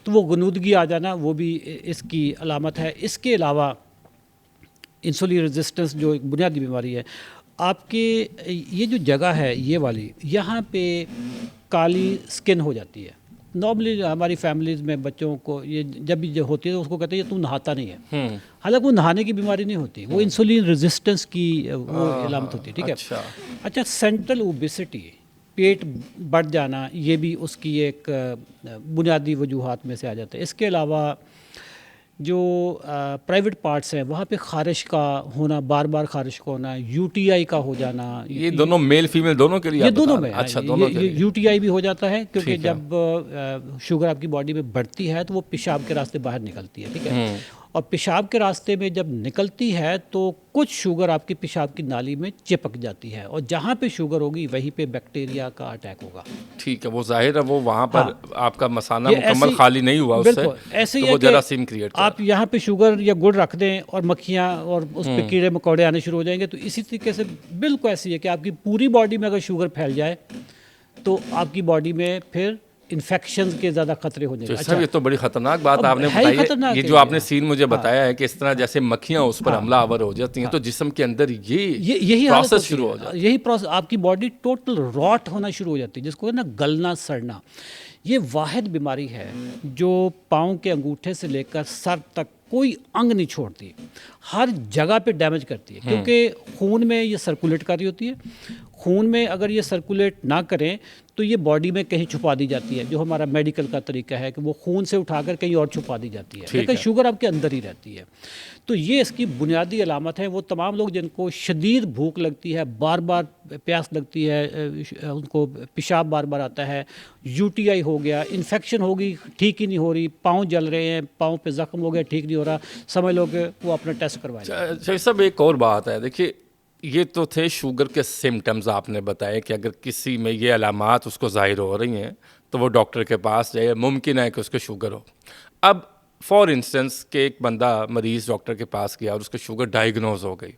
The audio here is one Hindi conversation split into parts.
तो वो गनूदगी आ जाना वो भी इसकी अलामत है। इसके अलावा इंसुलिन रेजिस्टेंस जो एक बुनियादी बीमारी है, आपके ये जो जगह है ये वाली, यहाँ पे काली स्किन हो जाती है। नॉर्मली हमारी फैमिलीज़ में बच्चों को ये जब भी जो होती है तो उसको कहते हैं तू नहाता नहीं है। हालांकि वो नहाने की बीमारी नहीं होती, वो इंसुलिन रेजिस्टेंस की वो अलामत होती है। ठीक है। अच्छा, सेंट्रल ओबेसिटी, पेट बढ़ जाना, ये भी उसकी एक बुनियादी वजूहात में से आ जाता है। इसके अलावा जो प्राइवेट पार्ट्स हैं वहाँ पे खारिश का होना, बार बार खारिश का होना, यूटीआई का हो जाना, ये दोनों मेल फीमेल दोनों के लिए ये आप दोनों बता में रहे हैं? अच्छा, दोनों के लिए। यूटीआई भी हो जाता है क्योंकि ठीक है। जब शुगर आपकी बॉडी में बढ़ती है तो वो पेशाब के रास्ते बाहर निकलती है। ठीक है। और पेशाब के रास्ते में जब निकलती है तो कुछ शुगर आपकी पेशाब की नाली में चिपक जाती है, और जहाँ पे शुगर होगी वहीं पे बैक्टीरिया का अटैक होगा। ठीक है, वो जाहिर है वो वहाँ पर हाँ, आपका मसाना ये मुकम्मल ऐसी- खाली नहीं हुआ उससे, बिल्कुल ऐसे ही तो है वो कि जरासीम क्रिएट कर। आप यहाँ पे शुगर या गुड़ रख दें और मक्खियाँ और उस पर कीड़े मकोड़े आने शुरू हो जाएंगे। तो इसी तरीके से बिल्कुल ऐसी है कि आपकी पूरी बॉडी में अगर शुगर फैल जाए तो आपकी बॉडी में फिर इन्फेक्शन के ज़्यादा खतरे हो जाएंगे। अच्छा, ये तो बड़ी खतरनाक बात अब आपने है ही बताई है। खतरनाक ये है जो ये, आपने हाँ। सीन मुझे बताया है कि इस तरह जैसे मक्खियाँ उस पर हाँ। हमलावर हो जाती हैं, तो जिस्म के अंदर यही हालत प्रोसेस होती शुरू है। हो जाता है। यही प्रोसेस, आपकी बॉडी टोटल रॉट होना शुरू हो जाती है, जिसको है ना गलना सड़ना। ये वाहिद बीमारी है जो पाँव के अंगूठे से लेकर सर तक कोई अंग नहीं छोड़ती, हर जगह पे डैमेज करती है। क्योंकि खून में ये सर्कुलेट कर रही होती है। खून में अगर ये सर्कुलेट ना करें तो ये बॉडी में कहीं छुपा दी जाती है, जो हमारा मेडिकल का तरीका है कि वो खून से उठाकर कहीं और छुपा दी जाती है, लेकिन शुगर आपके अंदर ही रहती है। तो ये इसकी बुनियादी अलामत है। वो तमाम लोग जिनको शदीद भूख लगती है, बार बार प्यास लगती है, उनको पेशाब बार बार आता है, यूटीआई हो गया, इन्फेक्शन होगी ठीक ही नहीं हो रही, पाँव जल रहे हैं, पाँव पे ज़ख्म हो गया ठीक नहीं हो रहा, समझ लो कि वो अपना टेस्ट करवाएं। अच्छा, सब एक और बात है, देखिए ये तो थे शुगर के सिम्टम्स आपने बताए कि अगर किसी में ये अलामात उसको ज़ाहिर हो रही हैं तो वो डॉक्टर के पास जाए, मुमकिन है कि उसको शुगर हो। अब फॉर इंस्टेंस कि एक बंदा मरीज़ डॉक्टर के पास गया और उसको शुगर डायग्नोज हो गई,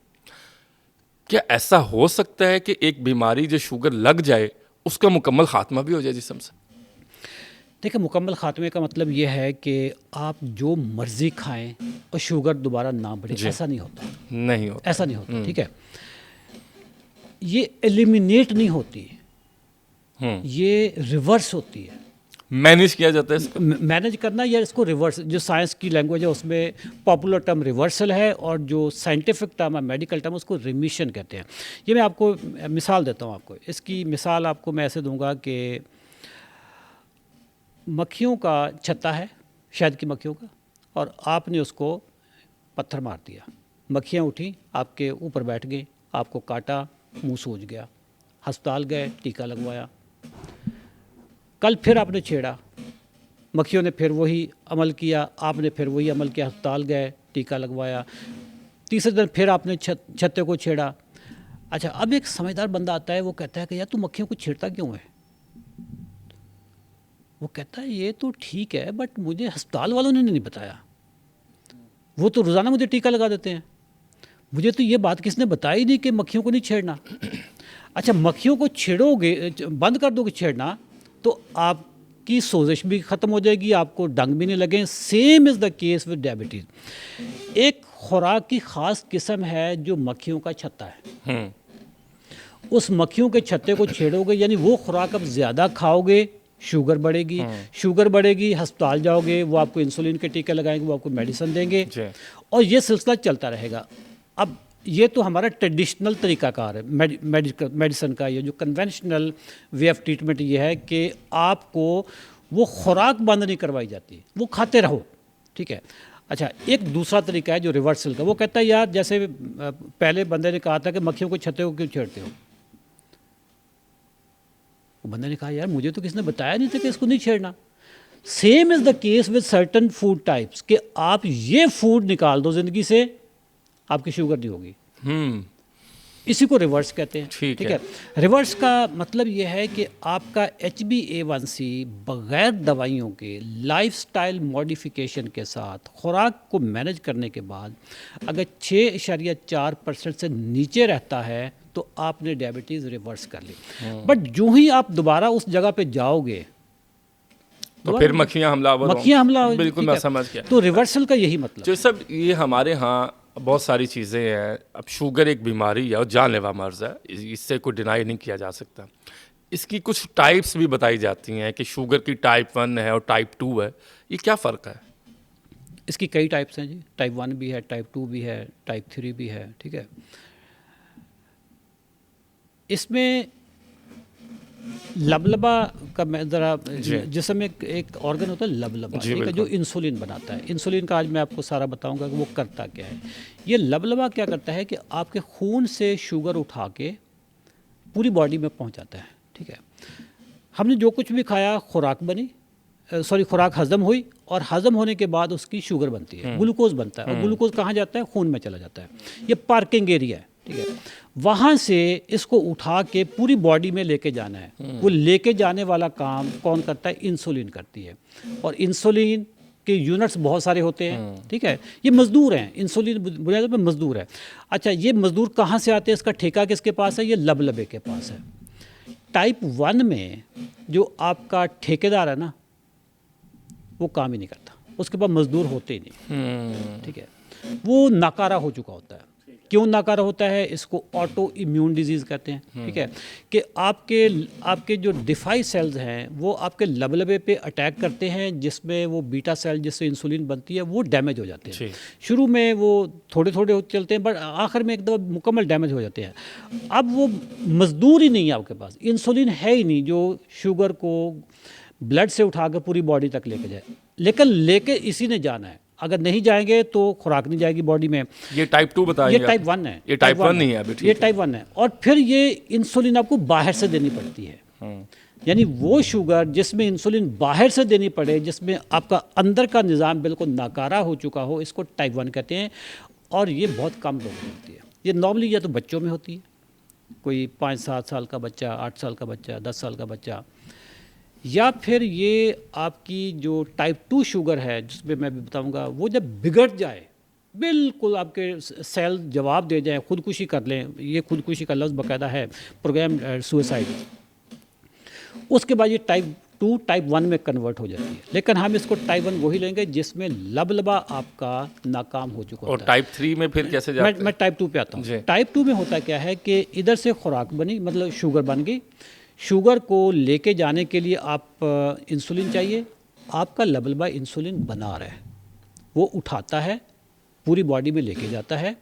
क्या ऐसा हो सकता है कि एक बीमारी जो शुगर लग जाए उसका मुकम्मल खात्मा भी हो जाए जिस्म से? देखिए, मुकम्मल ख़ात्मे का मतलब ये है कि आप जो मर्ज़ी खाएं और शुगर दोबारा ना बढ़े, ऐसा नहीं होता। नहीं होता, ऐसा नहीं होता। ठीक है। ये एलिमिनेट नहीं होती, ये रिवर्स होती है। मैनेज किया जाता है इसको। मैनेज करना या इसको रिवर्स, जो साइंस की लैंग्वेज है उसमें पॉपुलर टर्म रिवर्सल है, और जो साइंटिफिक टर्म है, मेडिकल टर्म, उसको रिमिशन कहते हैं। ये मैं आपको मिसाल देता हूँ। आपको इसकी मिसाल आपको मैं ऐसे दूंगा कि मक्खियों का छत्ता है, शहद की मक्खियों का, और आपने उसको पत्थर मार दिया, मक्खियाँ उठी, आपके ऊपर बैठ गई, आपको काटा, मुंह सूज गया, अस्पताल गए, टीका लगवाया। कल फिर आपने छेड़ा, मक्खियों ने फिर वही अमल किया, आपने फिर वही अमल किया, अस्पताल गए, टीका लगवाया। तीसरे दिन फिर आपने छत्ते को छेड़ा। अच्छा, अब एक समझदार बंदा आता है, वो कहता है कि यार तू मक्खियों को छेड़ता क्यों है? वो कहता है ये तो ठीक है, बट मुझे अस्पताल वालों ने नहीं बताया, वो तो रोज़ाना मुझे टीका लगा देते हैं, मुझे तो ये बात किसने बताई नहीं कि मक्खियों को नहीं छेड़ना। अच्छा, मक्खियों को छेड़ोगे, बंद कर दोगे छेड़ना, तो आपकी सोजिश भी ख़त्म हो जाएगी, आपको डंग भी नहीं लगे। Same is the case with diabetes. एक खुराक की ख़ास किस्म है जो मक्खियों का छत्ता है। उस मक्खियों के छत्ते को छेड़ोगे, यानी वो खुराक अब ज़्यादा खाओगे, शुगर बढ़ेगी, शुगर बढ़ेगी, अस्पताल जाओगे, वो आपको इंसुलिन के टीके लगाएंगे, वो आपको मेडिसिन देंगे, और ये सिलसिला चलता रहेगा। अब ये तो हमारा ट्रेडिशनल तरीक़ाकार है मेडिसिन का। ये जो कन्वेंशनल वे ऑफ ट्रीटमेंट ये है कि आपको वो खुराक बंद नहीं करवाई जाती, वो खाते रहो। ठीक है। अच्छा, एक दूसरा तरीका है जो रिवर्सल का, वो कहता है यार जैसे पहले बंदे ने कहा था कि मक्खियों को छत्ते को क्यों छेड़ते हो, वो बंदे ने कहा यार मुझे तो किसने बताया नहीं था कि इसको नहीं छेड़ना। Same is the case with certain food types, कि आप ये फूड निकाल दो ज़िंदगी से, आपकी शुगर नहीं होगी। इसी को रिवर्स कहते हैं। ठीक है। रिवर्स का मतलब ये है कि आपका HbA1c बग़ैर दवाइयों के लाइफस्टाइल मॉडिफिकेशन के साथ खुराक को मैनेज करने के बाद अगर 6.4% से नीचे रहता है तो आपने डायबिटीज़ रिवर्स कर ली। बट जो ही आप दोबारा उस जगह पे जाओगे, तो फिर मक्खियाँ हमलावर हों। मक्खियाँ हमला, बिल्कुल ठीक मैं है। समझ गया। तो रिवर्सल का यही मतलब। जो सब ये हमारे यहाँ बहुत सारी चीज़ें हैं। अब शुगर एक बीमारी है और जानलेवा मर्ज है, इससे कोई डिनाई नहीं किया जा सकता। इसकी कुछ टाइप्स भी बताई जाती हैं कि शुगर की टाइप 1 है और टाइप 2 है, ये क्या फ़र्क है? इसकी कई टाइप्स हैं जी, टाइप 1 भी है, टाइप 2 भी है, टाइप 3 भी है, ठीक है। इसमें लबलबा का मैं ज़रा, जिसमें एक ऑर्गन होता है लबलबा, ठीक है, जो इंसुलिन बनाता है। इंसुलिन का आज मैं आपको सारा बताऊंगा कि वो करता क्या है। ये लबलबा क्या करता है कि आपके खून से शुगर उठा के पूरी बॉडी में पहुंचाता है, ठीक है। हमने जो कुछ भी खाया, खुराक बनी, खुराक हज़म हुई, और हज़म होने के बाद उसकी शुगर बनती है, ग्लूकोज बनता है, और ग्लूकोज कहाँ जाता है? खून में चला जाता है। ये पार्किंग एरिया है, ठीक है। वहाँ से इसको उठा के पूरी बॉडी में लेके जाना है। वो लेके जाने वाला काम कौन करता है? इंसुलिन करती है। और इंसुलिन के यूनिट्स बहुत सारे होते हैं, ठीक है। ये मजदूर हैं, इंसुलिन बुनियादी पर मजदूर है। अच्छा, ये मजदूर कहाँ से आते हैं? इसका ठेका किसके पास है? ये लबलबे के पास है। टाइप 1 में जो आपका ठेकेदार है ना, वो काम ही नहीं करता, उसके पास मजदूर होते ही नहीं, ठीक है। वो नाकारा हो चुका होता है। क्यों नाकारा होता है? इसको ऑटो इम्यून डिजीज़ कहते हैं, ठीक है। कि आपके जो डिफाई सेल्स हैं वो आपके लबलबे पे अटैक करते हैं, जिसमें वो बीटा सेल जिससे इंसुलिन बनती है वो डैमेज हो जाते हैं। शुरू में वो थोड़े थोड़े चलते हैं, बट आखिर में एकदम मुकम्मल डैमेज हो जाते हैं। अब वो मजदूर ही नहीं है आपके पास, इंसुलिन है ही नहीं जो शुगर को ब्लड से उठा कर पूरी बॉडी तक लेके जाए। लेकिन लेके इसी ने जाना है, अगर नहीं जाएंगे तो खुराक नहीं जाएगी बॉडी में। ये टाइप 2 बताइए। ये टाइप 1 है। ये टाइप 1 नहीं है अभी, ठीक ये टाइप 1 है। और फिर ये इंसुलिन आपको बाहर से देनी पड़ती है। यानी वो शुगर जिसमें इंसुलिन बाहर से देनी पड़े, जिसमें आपका अंदर का निज़ाम बिल्कुल नाकारा हो चुका हो, इसको टाइप 1 कहते हैं। और ये बहुत कम लोगों में होती है। ये नॉर्मली या तो बच्चों में होती है, कोई 5-7 साल का बच्चा, 8 साल का बच्चा, 10 साल का बच्चा, या फिर ये आपकी जो टाइप 2 शुगर है, जिसमें मैं भी बताऊंगा, वो जब बिगड़ जाए, बिल्कुल आपके सेल जवाब दे जाए, खुदकुशी कर लें। ये खुदकुशी का लफ्ज़ बाकायदा है, प्रोग्राम सुसाइड। उसके बाद ये टाइप 2 टाइप 1 में कन्वर्ट हो जाती है। लेकिन हम इसको टाइप 1 वही लेंगे जिसमें लबलबा आपका नाकाम हो चुका होता है। और टाइप 3 में फिर कैसे जाते हैं? मैं टाइप 2 पे आता हूँ। टाइप 2 में होता क्या है कि इधर से खुराक बनी, मतलब शुगर बन गई। शुगर को लेके जाने के लिए आप इंसुलिन चाहिए, आपका लबलबा इंसुलिन बना रहा है, वो उठाता है, पूरी बॉडी में लेके जाता है,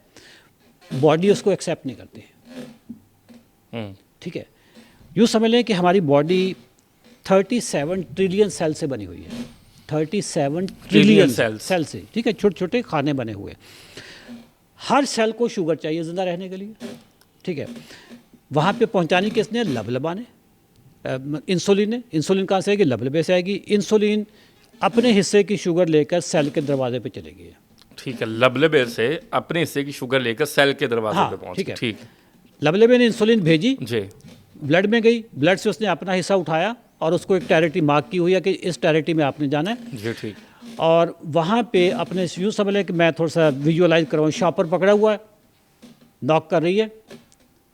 बॉडी उसको एक्सेप्ट नहीं करती, ठीक है। यूँ समझ लें कि हमारी बॉडी 37 ट्रिलियन सेल से बनी हुई है, 37 ट्रिलियन सेल से, ठीक है। छोटे छोटे खाने बने हुए, हर सेल को शुगर चाहिए ज़िंदा रहने के लिए, ठीक है। वहाँ पे पहुँचानी किसने? लबलबा ने, इंसुलिन ने। इंसुलिन कहाँ से आएगी? लबलबे से आएगी। इंसुलिन अपने हिस्से की शुगर लेकर सेल के दरवाजे पे चलेगी, ठीक है। लबलबे से अपने हिस्से की शुगर लेकर सेल के दरवाजे पे पहुँची, ठीक है। लबलबे ने इंसुलिन भेजी जी, ब्लड में गई, ब्लड से उसने अपना हिस्सा उठाया और उसको एक टेरिटरी मार्क की हुई है कि इस टेरिटरी में आपने जाना है जी, ठीक। और वहाँ पे अपने यूँ समझ लें कि मैं थोड़ा सा विजुअलाइज करवाऊँ, शॉपर पकड़ा हुआ है, नॉक कर रही है,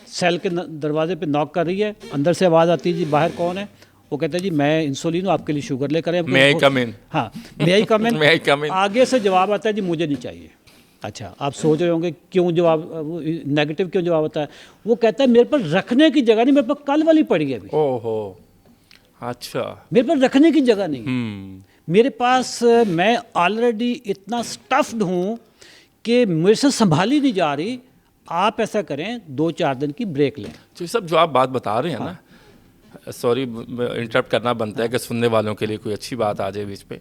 सेल के दरवाजे पे नॉक कर रही है, अंदर से आवाज़ आती है, जी बाहर कौन है? वो कहता है जी मैं इंसुलिन हूँ, आपके लिए शुगर लेकर आए। मैं कम इन। हाँ, मैं आगे से जवाब आता है जी मुझे नहीं चाहिए। अच्छा, आप सोच रहे होंगे क्यों जवाब नेगेटिव क्यों जवाब आता है? वो कहता है मेरे पर रखने की जगह नहीं, मेरे पर कल वाली पड़ी है अभी। ओहो, अच्छा, मेरे पर रखने की जगह नहीं। मेरे पास मैं ऑलरेडी इतना स्टफ्ड हूँ कि मेरे से संभाली नहीं जा रही। आप ऐसा करें, 2-4 दिन की ब्रेक लें। तो सब जो आप बात बता रहे हैं ना, सॉरी इंटरप्ट करना बनता है कि सुनने वालों के लिए कोई अच्छी बात आ जाए बीच पे।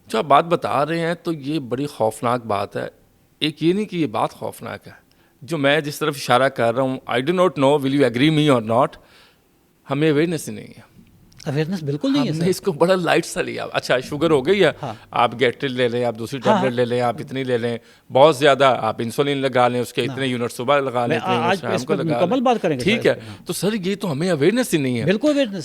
जो आप बात बता रहे हैं तो ये बड़ी खौफनाक बात है। एक ये नहीं कि ये बात खौफनाक है, जो मैं जिस तरफ इशारा कर रहा हूँ, I do not know will you agree me और नॉट, हमें अवेयरनेस ही नहीं है। अवेयरनेस बिल्कुल नहीं है सर। इसको बड़ा लाइट सा लिया। अच्छा, शुगर हो गई है, आप गैट्रिल ले लें, आप दूसरी टैबलेट ले लें, आप इतनी ले लें, बहुत ज़्यादा आप इंसुलिन लगा लें, उसके इतने यूनिट सुबह लगा लें, आज मुकम्मल बात करेंगे, ठीक है। तो सर ये तो हमें अवेयरनेस ही नहीं है। बिल्कुल अवेयरनेस